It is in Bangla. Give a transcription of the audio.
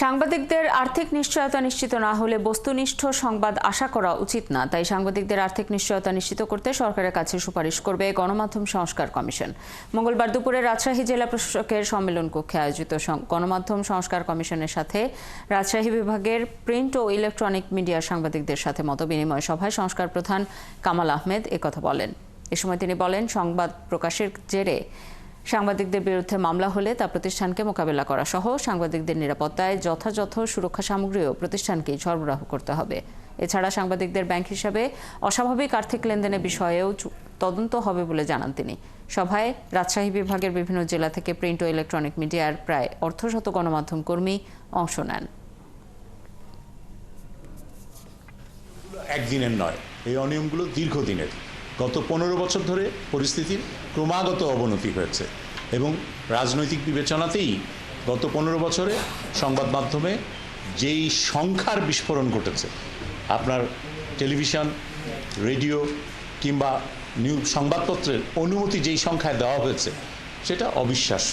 সাংবাদিকদের আর্থিক নিশ্চয়তা নিশ্চিত না হলে বস্তুনিষ্ঠ সংবাদ আশা করা উচিত না, তাই সাংবাদিকদের আর্থিক নিশ্চয়তা নিশ্চিত করতে সরকারের কাছে সুপারিশ করবে গণমাধ্যম সংস্কার কমিশন। মঙ্গলবার দুপুরে রাজশাহী জেলা প্রশাসকের সম্মেলন কক্ষে আয়োজিত গণমাধ্যম সংস্কার কমিশনের সাথে রাজশাহী বিভাগের প্রিন্ট ও ইলেকট্রনিক মিডিয়ার সাংবাদিকদের সাথে মতবিনিময় সভায় সংস্কার প্রধান কামাল আহমেদ একথা বলেন। এ সময় তিনি বলেন, সংবাদ প্রকাশের জেরে সাংবাদিকদের বিরুদ্ধে মামলা হলে তা প্রতিষ্ঠানকে মোকাবেলা করা সহ সাংবাদিকদের নিরাপত্তায় যথাযথ সুরক্ষা সামগ্রীও প্রতিষ্ঠানকেই সরবরাহ করতে হবে। এছাড়া সাংবাদিকদের ব্যাংক হিসাবে অস্বাভাবিক আর্থিক লেনদেনের বিষয়েও তদন্ত হবে বলে জানান তিনি। সভায় রাজশাহী বিভাগের বিভিন্ন জেলা থেকে প্রিন্ট ও ইলেকট্রনিক মিডিয়ার প্রায় অর্ধশত গণমাধ্যম কর্মী অংশ নেন। একদিনের নয়, এই অনিয়মগুলো দীর্ঘদিনের। গত 15 বছর ধরে পরিস্থিতির ক্রমাগত অবনতি হয়েছে এবং রাজনৈতিক বিবেচনাতেই গত 15 বছরে সংবাদ মাধ্যমে যেই সংখ্যার বিস্ফোরণ ঘটেছে, আপনার টেলিভিশন, রেডিও কিংবা নিউজ সংবাদপত্রের অনুমতি যেই সংখ্যায় দেওয়া হয়েছে, সেটা অবিশ্বাস্য।